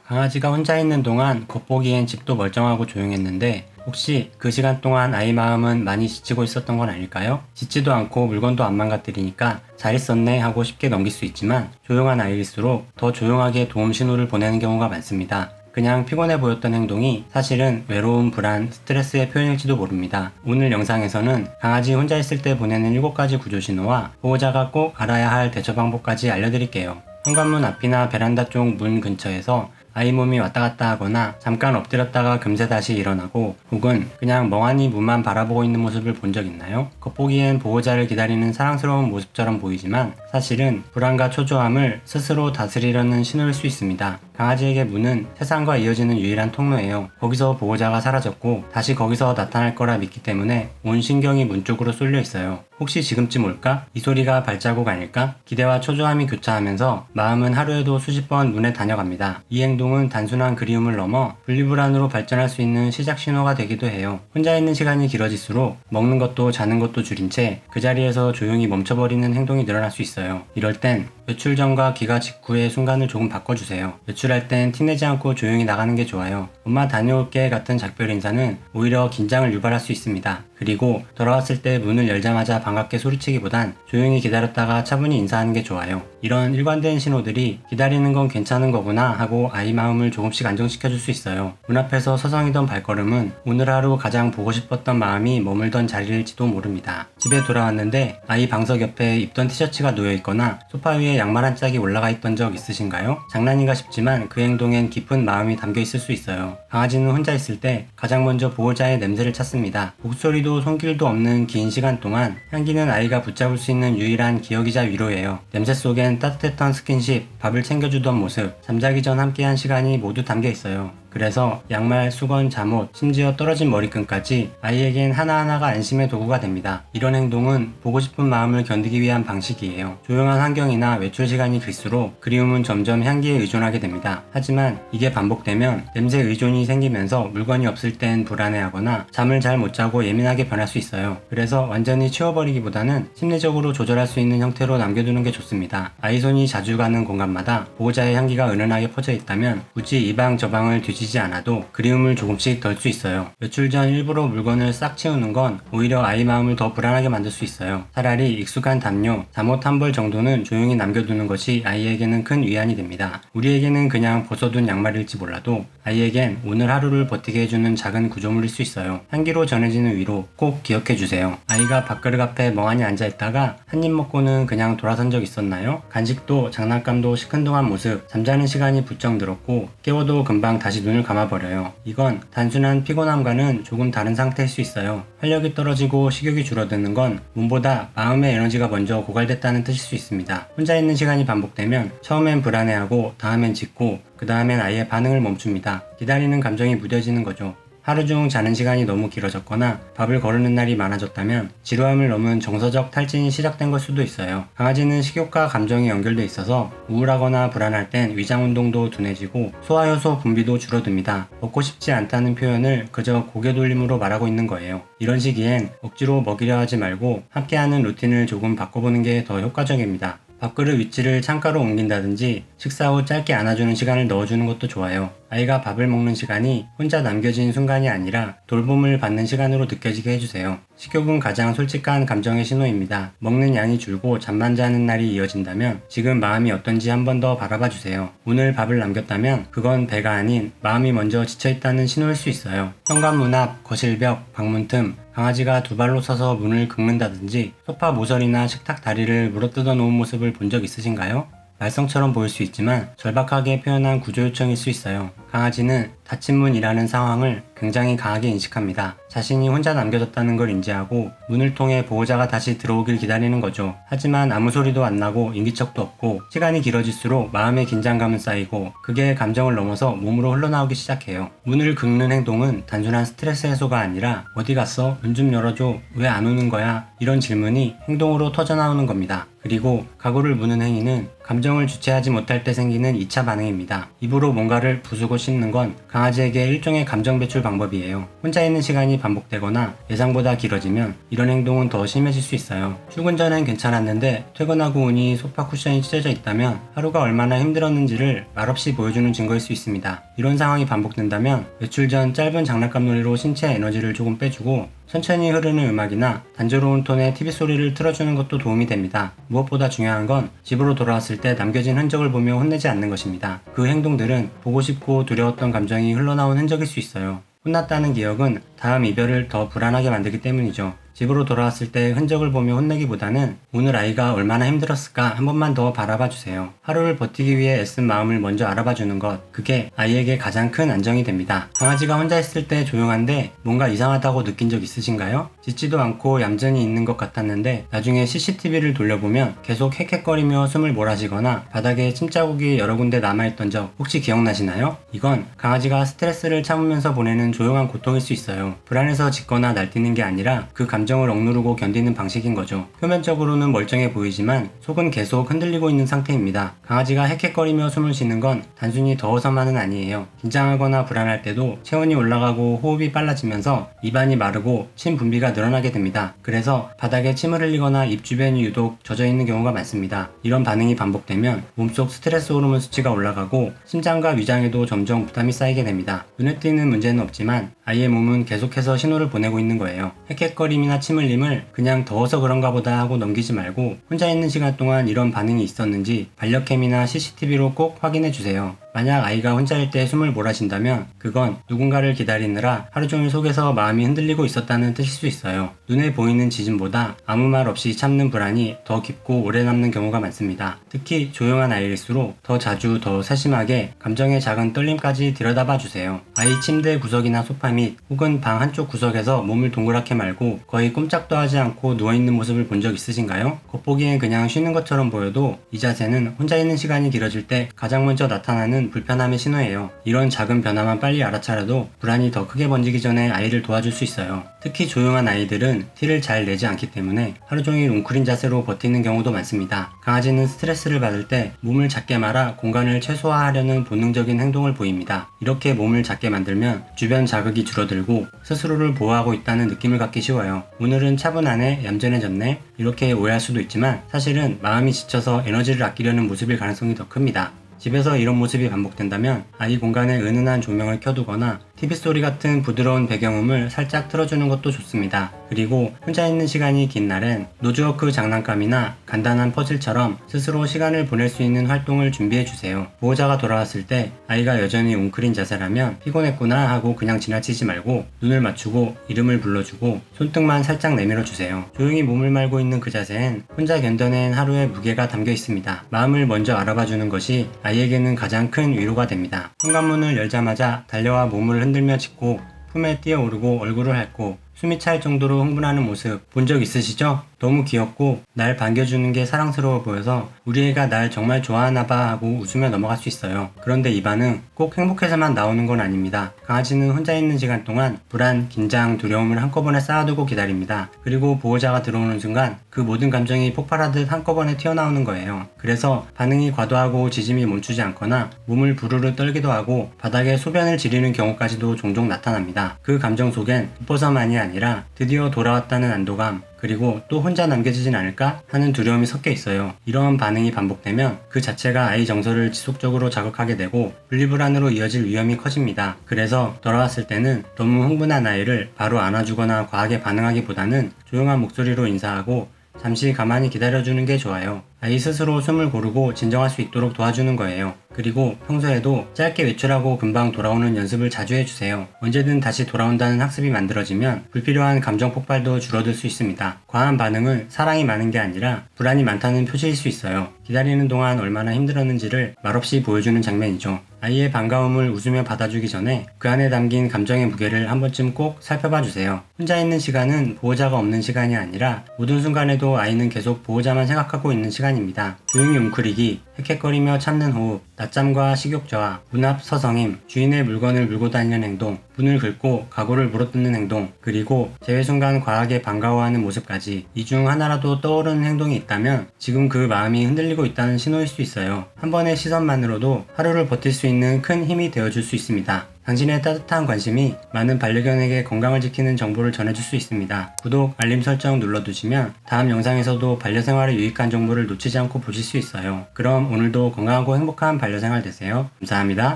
강아지가 혼자 있는 동안 겉보기엔 집도 멀쩡하고 조용했는데 혹시 그 시간 동안 아이 마음은 많이 지치고 있었던 건 아닐까요? 짖지도 않고 물건도 안 망가뜨리니까 잘 있었네 하고 쉽게 넘길 수 있지만 조용한 아이일수록 더 조용하게 도움 신호를 보내는 경우가 많습니다. 그냥 피곤해 보였던 행동이 사실은 외로움, 불안, 스트레스의 표현일지도 모릅니다. 오늘 영상에서는 강아지 혼자 있을 때 보내는 7가지 구조신호와 보호자가 꼭 알아야 할 대처 방법까지 알려드릴게요. 현관문 앞이나 베란다 쪽 문 근처에서 아이 몸이 왔다 갔다 하거나 잠깐 엎드렸다가 금세 다시 일어나고 혹은 그냥 멍하니 문만 바라보고 있는 모습을 본 적 있나요? 겉보기엔 보호자를 기다리는 사랑스러운 모습처럼 보이지만 사실은 불안과 초조함을 스스로 다스리려는 신호일 수 있습니다. 강아지에게 문은 세상과 이어지는 유일한 통로예요. 거기서 보호자가 사라졌고 다시 거기서 나타날 거라 믿기 때문에 온 신경이 문 쪽으로 쏠려 있어요. 혹시 지금쯤 올까? 이 소리가 발자국 아닐까? 기대와 초조함이 교차하면서 마음은 하루에도 수십 번 문에 다녀갑니다. 이 행동은 단순한 그리움을 넘어 분리불안으로 발전할 수 있는 시작 신호가 되기도 해요. 혼자 있는 시간이 길어질수록 먹는 것도 자는 것도 줄인 채 그 자리에서 조용히 멈춰버리는 행동이 늘어날 수 있어요. 이럴 땐 외출 전과 귀가 직후의 순간을 조금 바꿔주세요. 외출할 땐 티내지 않고 조용히 나가는 게 좋아요. 엄마 다녀올게 같은 작별 인사는 오히려 긴장을 유발할 수 있습니다. 그리고 돌아왔을 때 문을 열자마자 반갑게 소리치기보단 조용히 기다렸다가 차분히 인사하는 게 좋아요. 이런 일관된 신호들이 기다리는 건 괜찮은 거구나 하고 아이 마음을 조금씩 안정시켜줄 수 있어요. 문 앞에서 서성이던 발걸음은 오늘 하루 가장 보고 싶었던 마음이 머물던 자리일지도 모릅니다. 집에 돌아왔는데 아이 방석 옆에 입던 티셔츠가 놓여있거나 소파 위에 양말 한 짝이 올라가 있던 적 있으신가요? 장난인가 싶지만 그 행동엔 깊은 마음이 담겨 있을 수 있어요. 강아지는 혼자 있을 때 가장 먼저 보호자의 냄새를 찾습니다. 목소리도 손길도 없는 긴 시간 동안 향기는 아이가 붙잡을 수 있는 유일한 기억이자 위로예요. 냄새 속엔 따뜻했던 스킨십, 밥을 챙겨주던 모습, 잠자기 전 함께한 시간이 모두 담겨 있어요. 그래서 양말, 수건, 잠옷, 심지어 떨어진 머리끈까지 아이에겐 하나하나가 안심의 도구가 됩니다. 이런 행동은 보고 싶은 마음을 견디기 위한 방식이에요. 조용한 환경이나 외출 시간이 길수록 그리움은 점점 향기에 의존하게 됩니다. 하지만 이게 반복되면 냄새 의존이 생기면서 물건이 없을 땐 불안해하거나 잠을 잘 못 자고 예민하게 변할 수 있어요. 그래서 완전히 치워버리기보다는 심리적으로 조절할 수 있는 형태로 남겨두는 게 좋습니다. 아이 손이 자주 가는 공간마다 보호자의 향기가 은은하게 퍼져 있다면 굳이 이 방 저 방을 뒤지지 않아도 그리움을 조금씩 덜 수 있어요. 외출 전 일부러 물건을 싹 치우는 건 오히려 아이 마음을 더 불안하게 만들 수 있어요. 차라리 익숙한 담요, 잠옷 한 벌 정도는 조용히 남겨두는 것이 아이에게는 큰 위안이 됩니다. 우리에게는 그냥 벗어둔 양말일지 몰라도 아이에겐 오늘 하루를 버티게 해주는 작은 구조물일 수 있어요. 향기로 전해지는 위로 꼭 기억해주세요. 아이가 밥그릇 앞에 멍하니 앉아있다가 한 입 먹고는 그냥 돌아선 적 있었나요? 간식도 장난감도 시큰둥한 모습, 잠자는 시간이 부쩍 늘었고 깨워도 금방 다시 눈을 감아버려요. 이건 단순한 피곤함과는 조금 다른 상태일 수 있어요. 활력이 떨어지고 식욕이 줄어드는 건 몸보다 마음의 에너지가 먼저 고갈됐다는 뜻일 수 있습니다. 혼자 있는 시간이 반복되면 처음엔 불안해하고 다음엔 짖고 그 다음엔 아예 반응을 멈춥니다. 기다리는 감정이 무뎌지는 거죠. 하루 중 자는 시간이 너무 길어졌거나 밥을 거르는 날이 많아졌다면 지루함을 넘은 정서적 탈진이 시작된 걸 수도 있어요. 강아지는 식욕과 감정이 연결돼 있어서 우울하거나 불안할 땐 위장 운동도 둔해지고 소화효소 분비도 줄어듭니다. 먹고 싶지 않다는 표현을 그저 고개 돌림으로 말하고 있는 거예요. 이런 시기엔 억지로 먹이려 하지 말고 함께하는 루틴을 조금 바꿔보는 게 더 효과적입니다. 밥그릇 위치를 창가로 옮긴다든지 식사 후 짧게 안아주는 시간을 넣어주는 것도 좋아요. 아이가 밥을 먹는 시간이 혼자 남겨진 순간이 아니라 돌봄을 받는 시간으로 느껴지게 해주세요. 식욕은 가장 솔직한 감정의 신호입니다. 먹는 양이 줄고 잠만 자는 날이 이어진다면 지금 마음이 어떤지 한 번 더 바라봐 주세요. 오늘 밥을 남겼다면 그건 배가 아닌 마음이 먼저 지쳐있다는 신호일 수 있어요. 현관문 앞, 거실벽, 방문 틈, 강아지가 두 발로 서서 문을 긁는다든지 소파 모서리나 식탁 다리를 물어뜯어 놓은 모습을 본 적 있으신가요? 말썽처럼 보일 수 있지만 절박하게 표현한 구조 요청일 수 있어요. 강아지는 닫힌 문이라는 상황을 굉장히 강하게 인식합니다. 자신이 혼자 남겨졌다는 걸 인지하고 문을 통해 보호자가 다시 들어오길 기다리는 거죠. 하지만 아무 소리도 안 나고 인기척도 없고 시간이 길어질수록 마음의 긴장감은 쌓이고 그게 감정을 넘어서 몸으로 흘러나오기 시작해요. 문을 긁는 행동은 단순한 스트레스 해소가 아니라 어디 갔어? 문 좀 열어줘. 왜 안 오는 거야? 이런 질문이 행동으로 터져나오는 겁니다. 그리고 각오를 무는 행위는 감정을 주체하지 못할 때 생기는 2차 반응입니다. 입으로 뭔가를 부수고 씻는 건 강아지에게 일종의 감정 배출 방법이에요. 혼자 있는 시간이 반복되거나 예상보다 길어지면 이런 행동은 더 심해질 수 있어요. 출근 전엔 괜찮았는데 퇴근하고 오니 소파 쿠션이 찢어져 있다면 하루가 얼마나 힘들었는지를 말없이 보여주는 증거일 수 있습니다. 이런 상황이 반복된다면 외출 전 짧은 장난감 놀이로 신체 에너지를 조금 빼주고 천천히 흐르는 음악이나 단조로운 톤의 TV 소리를 틀어주는 것도 도움이 됩니다. 무엇보다 중요한 건 집으로 돌아왔을 때 남겨진 흔적을 보며 혼내지 않는 것입니다. 그 행동들은 보고 싶고 두려웠던 감정이 흘러나온 흔적일 수 있어요. 혼났다는 기억은 다음 이별을 더 불안하게 만들기 때문이죠. 집으로 돌아왔을 때 흔적을 보며 혼내기보다는 오늘 아이가 얼마나 힘들었을까 한 번만 더 바라봐 주세요. 하루를 버티기 위해 애쓴 마음을 먼저 알아봐 주는 것, 그게 아이에게 가장 큰 안정이 됩니다. 강아지가 혼자 있을 때 조용한데 뭔가 이상하다고 느낀 적 있으신가요? 짖지도 않고 얌전히 있는 것 같았는데 나중에 CCTV를 돌려보면 계속 헥헥거리며 숨을 몰아쉬거나 바닥에 침자국이 여러 군데 남아있던 적 혹시 기억나시나요? 이건 강아지가 스트레스를 참으면서 보내는 조용한 고통일 수 있어요. 불안해서 짖거나 날뛰는 게 아니라 그 감정을 억누르고 견디는 방식인 거죠. 표면적으로는 멀쩡해 보이지만 속은 계속 흔들리고 있는 상태입니다. 강아지가 헥헥거리며 숨을 쉬는 건 단순히 더워서만은 아니에요. 긴장하거나 불안할 때도 체온이 올라가고 호흡이 빨라지면서 입안이 마르고 침 분비가 늘어나게 됩니다. 그래서 바닥에 침을 흘리거나 입 주변이 유독 젖어 있는 경우가 많습니다. 이런 반응이 반복되면 몸속 스트레스 호르몬 수치가 올라가고 심장과 위장에도 점점 부담이 쌓이게 됩니다. 눈에 띄는 문제는 없지만 아이의 몸은 계속해서 신호를 보내고 있는 거예요. 헥헥거림이나 침 흘림을 그냥 더워서 그런가 보다 하고 넘기지 말고 혼자 있는 시간 동안 이런 반응이 있었는지 반려캠이나 CCTV로 꼭 확인해 주세요. 만약 아이가 혼자일 때 숨을 몰아쉰다면 그건 누군가를 기다리느라 하루 종일 속에서 마음이 흔들리고 있었다는 뜻일 수 있어요. 눈에 보이는 짖음보다 아무 말 없이 참는 불안이 더 깊고 오래 남는 경우가 많습니다. 특히 조용한 아이일수록 더 자주 더 세심하게 감정의 작은 떨림까지 들여다봐 주세요. 아이 침대 구석이나 소파 및 혹은 방 한쪽 구석에서 몸을 동그랗게 말고 거의 꼼짝도 하지 않고 누워있는 모습을 본 적 있으신가요? 겉보기엔 그냥 쉬는 것처럼 보여도 이 자세는 혼자 있는 시간이 길어질 때 가장 먼저 나타나는 불편함의 신호예요. 이런 작은 변화만 빨리 알아차려도 불안이 더 크게 번지기 전에 아이를 도와줄 수 있어요. 특히 조용한 아이들은 티를 잘 내지 않기 때문에 하루 종일 웅크린 자세로 버티는 경우도 많습니다. 강아지는 스트레스를 받을 때 몸을 작게 말아 공간을 최소화하려는 본능적인 행동을 보입니다. 이렇게 몸을 작게 만들면 주변 자극이 줄어들고 스스로를 보호하고 있다는 느낌을 갖기 쉬워요. 오늘은 차분하네, 얌전해졌네 이렇게 오해할 수도 있지만 사실은 마음이 지쳐서 에너지를 아끼려는 모습일 가능성이 더 큽니다. 집에서 이런 모습이 반복된다면 아이 공간에 은은한 조명을 켜두거나 TV 소리 같은 부드러운 배경음을 살짝 틀어주는 것도 좋습니다. 그리고 혼자 있는 시간이 긴 날엔 노즈워크 장난감이나 간단한 퍼즐처럼 스스로 시간을 보낼 수 있는 활동을 준비해주세요. 보호자가 돌아왔을 때 아이가 여전히 웅크린 자세라면 피곤했구나 하고 그냥 지나치지 말고 눈을 맞추고 이름을 불러주고 손등만 살짝 내밀어주세요. 조용히 몸을 말고 있는 그 자세엔 혼자 견뎌낸 하루의 무게가 담겨 있습니다. 마음을 먼저 알아봐주는 것이 아이에게는 가장 큰 위로가 됩니다. 현관문을 열자마자 달려와 몸을 흔들며 짖고 품에 뛰어오르고 얼굴을 핥고 숨이 찰 정도로 흥분하는 모습 본 적 있으시죠? 너무 귀엽고 날 반겨주는 게 사랑스러워 보여서 우리 애가 날 정말 좋아하나봐 하고 웃으며 넘어갈 수 있어요. 그런데 이 반응 꼭 행복해서만 나오는 건 아닙니다. 강아지는 혼자 있는 시간 동안 불안, 긴장, 두려움을 한꺼번에 쌓아두고 기다립니다. 그리고 보호자가 들어오는 순간 그 모든 감정이 폭발하듯 한꺼번에 튀어나오는 거예요. 그래서 반응이 과도하고 짖음이 멈추지 않거나 몸을 부르르 떨기도 하고 바닥에 소변을 지리는 경우까지도 종종 나타납니다. 그 감정 속엔 기뻐서만이 아니라 드디어 돌아왔다는 안도감 그리고 또 혼자 남겨지진 않을까 하는 두려움이 섞여 있어요. 이러한 반응이 반복되면 그 자체가 아이 정서를 지속적으로 자극하게 되고 분리불안으로 이어질 위험이 커집니다. 그래서 돌아왔을 때는 너무 흥분한 아이를 바로 안아주거나 과하게 반응하기보다는 조용한 목소리로 인사하고 잠시 가만히 기다려주는 게 좋아요. 아이 스스로 숨을 고르고 진정할 수 있도록 도와주는 거예요. 그리고 평소에도 짧게 외출하고 금방 돌아오는 연습을 자주 해주세요. 언제든 다시 돌아온다는 학습이 만들어지면 불필요한 감정 폭발도 줄어들 수 있습니다. 과한 반응은 사랑이 많은 게 아니라 불안이 많다는 표시일 수 있어요. 기다리는 동안 얼마나 힘들었는지를 말없이 보여주는 장면이죠. 아이의 반가움을 웃으며 받아주기 전에 그 안에 담긴 감정의 무게를 한 번쯤 꼭 살펴봐 주세요. 혼자 있는 시간은 보호자가 없는 시간이 아니라 모든 순간에도 아이는 계속 보호자만 생각하고 있는 시간입니다. 조용히 웅크리기, 헥헥거리며 참는 호흡, 낮잠과 식욕 저하, 문 앞 서성임, 주인의 물건을 물고 다니는 행동, 문을 긁고 가구를 물어뜯는 행동, 그리고 제외 순간 과하게 반가워하는 모습까지 이 중 하나라도 떠오르는 행동이 있다면 지금 그 마음이 흔들리고 있다는 신호일 수 있어요. 한 번의 시선만으로도 하루를 버틸 수 있는 있는 큰 힘이 되어줄 수 있습니다. 당신의 따뜻한 관심이 많은 반려견에게 건강을 지키는 정보를 전해줄 수 있습니다. 구독, 알림 설정 눌러두시면 다음 영상에서도 반려생활에 유익한 정보를 놓치지 않고 보실 수 있어요. 그럼 오늘도 건강하고 행복한 반려생활 되세요. 감사합니다.